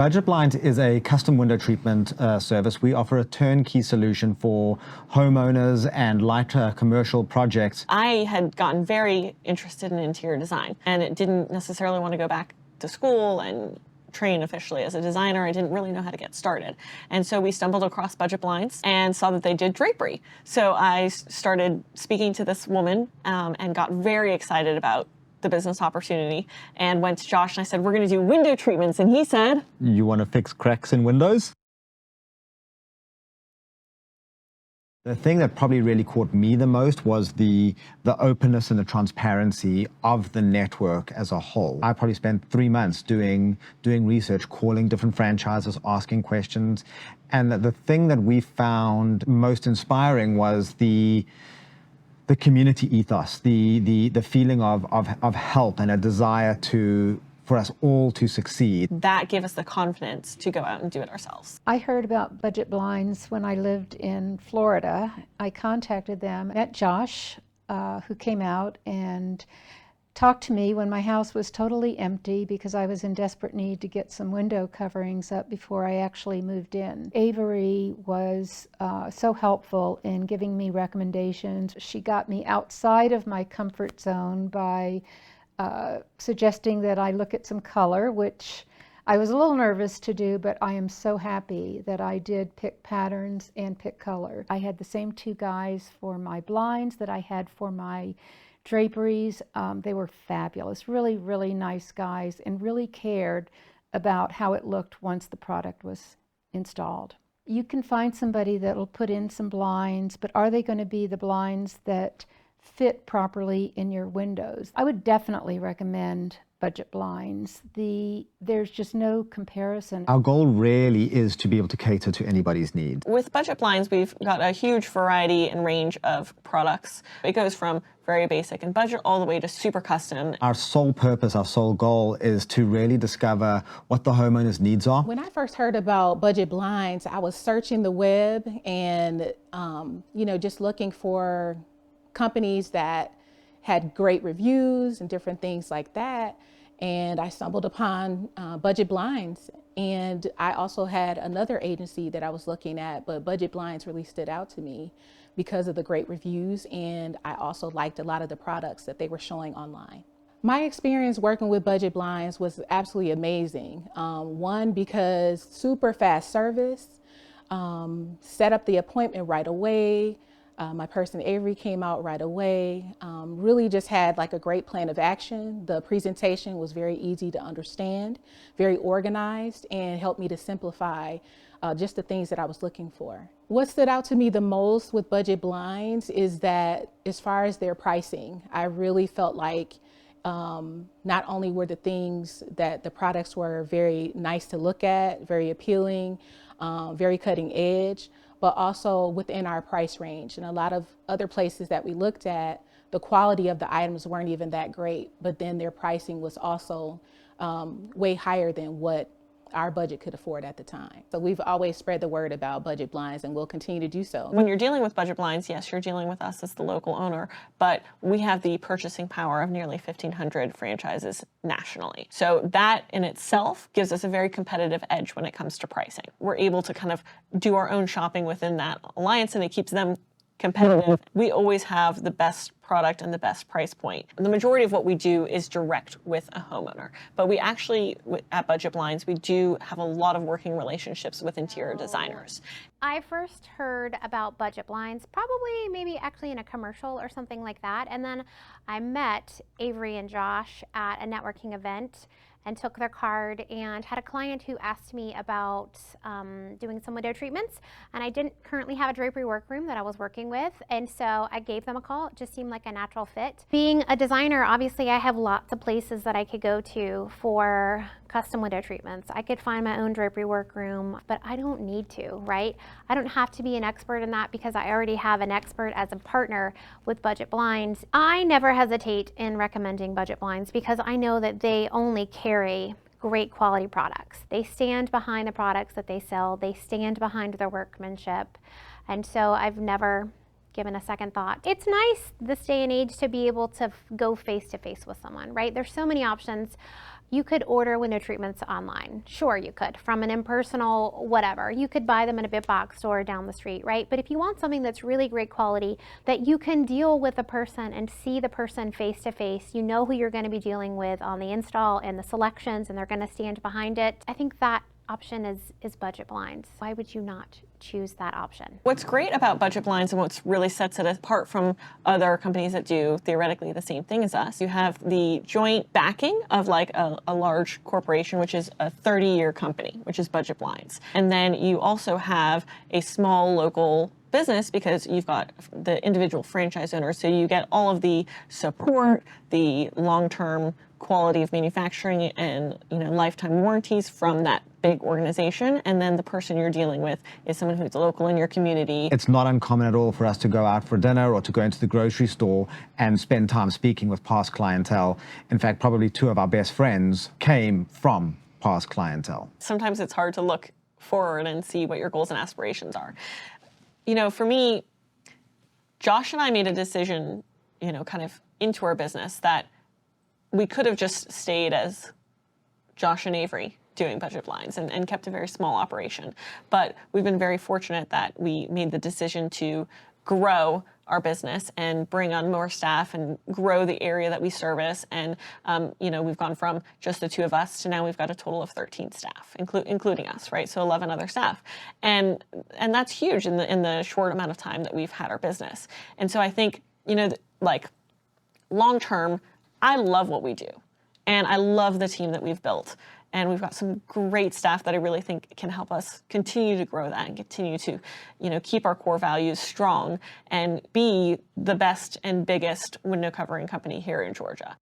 Budget Blinds is a custom window treatment service. We offer a turnkey solution for homeowners and lighter commercial projects. I had gotten very interested in interior design, and it didn't necessarily want to go back to school and train officially as a designer. I didn't really know how to get started. And so we stumbled across Budget Blinds and saw that they did drapery. So I started speaking to this woman and got very excited about the business opportunity and went to Josh and I said, we're going to do window treatments. And he said, you want to fix cracks in windows? The thing that probably really caught me the most was the openness and the transparency of the network as a whole. I probably spent 3 months doing research, calling different franchises, asking questions. And the thing that we found most inspiring was the community ethos, the feeling of help and a desire for us all to succeed. That gave us the confidence to go out and do it ourselves. I heard about Budget Blinds when I lived in Florida. I contacted them, met Josh, who came out and talked to me when my house was totally empty because I was in desperate need to get some window coverings up before I actually moved in. Avary was so helpful in giving me recommendations. She got me outside of my comfort zone by suggesting that I look at some color, which I was a little nervous to do, but I am so happy that I did pick patterns and pick color. I had the same 2 guys for my blinds that I had for my draperies. They were fabulous, really, really nice guys, and really cared about how it looked once the product was installed. You can find somebody that will put in some blinds, but are they going to be the blinds that fit properly in your windows? I would definitely recommend Budget Blinds. There's just no comparison. Our goal really is to be able to cater to anybody's need. With Budget Blinds, we've got a huge variety and range of products. It goes from very basic and budget all the way to super custom. Our sole purpose, our sole goal is to really discover what the homeowner's needs are. When I first heard about Budget Blinds, I was searching the web and just looking for companies that had great reviews and different things like that. And I stumbled upon Budget Blinds. And I also had another agency that I was looking at, but Budget Blinds really stood out to me because of the great reviews. And I also liked a lot of the products that they were showing online. My experience working with Budget Blinds was absolutely amazing. One, because super fast service, set up the appointment right away. My person Avary came out right away, really just had like a great plan of action. The presentation was very easy to understand, very organized, and helped me to simplify just the things that I was looking for. What stood out to me the most with Budget Blinds is that as far as their pricing, I really felt like not only were the products were very nice to look at, very appealing, very cutting edge, but also within our price range. And a lot of other places that we looked at, the quality of the items weren't even that great, but then their pricing was also way higher than what our budget could afford at the time. So we've always spread the word about Budget Blinds, and we'll continue to do so. When you're dealing with Budget Blinds, yes, you're dealing with us as the local owner, but we have the purchasing power of nearly 1,500 franchises nationally. So that in itself gives us a very competitive edge when it comes to pricing. We're able to kind of do our own shopping within that alliance, and it keeps them competitive. We always have the best product and the best price point. The majority of what we do is direct with a homeowner, but we actually, at Budget Blinds, we do have a lot of working relationships with interior designers. I first heard about Budget Blinds probably maybe actually in a commercial or something like that, and then I met Avary and Josh at a networking event and took their card and had a client who asked me about doing some window treatments, and I didn't currently have a drapery workroom that I was working with, and so I gave them a call. It just seemed like a natural fit. Being a designer, obviously I have lots of places that I could go to for custom window treatments. I could find my own drapery workroom, but I don't need to, right? I don't have to be an expert in that because I already have an expert as a partner with Budget Blinds. I never hesitate in recommending Budget Blinds because I know that they only carry great quality products. They stand behind the products that they sell. They stand behind their workmanship. And so I've never given a second thought. It's nice this day and age to be able to go face to face with someone, right? There's so many options You could order window treatments online. Sure, you could, from an impersonal whatever. You could buy them in a big box store down the street, right? But if you want something that's really great quality, that you can deal with a person and see the person face to face, you know who you're going to be dealing with on the install and the selections, and they're going to stand behind it. I think that option is budget blinds. Why would you not choose that option? What's great about budget blinds and what's really sets it apart from other companies that do theoretically the same thing as us, you have the joint backing of like a large corporation, which is a 30-year company, which is budget blinds. And then you also have a small local business because you've got the individual franchise owners. So you get all of the support, the long-term quality of manufacturing and lifetime warranties from that big organization, and then the person you're dealing with is someone who's local in your community. It's not uncommon at all for us to go out for dinner or to go into the grocery store and spend time speaking with past clientele. In fact, probably 2 of our best friends came from past clientele. Sometimes it's hard to look forward and see what your goals and aspirations are. For me, Josh and I made a decision, kind of into our business that we could have just stayed as Josh and Avary doing budget blinds and kept a very small operation. But we've been very fortunate that we made the decision to grow our business and bring on more staff and grow the area that we service. And, we've gone from just the 2 of us to now we've got a total of 13 staff, including us, right? So 11 other staff. And that's huge in the short amount of time that we've had our business. And so I think, long term, I love what we do. And I love the team that we've built. And we've got some great staff that I really think can help us continue to grow that and continue to, keep our core values strong and be the best and biggest window covering company here in Georgia.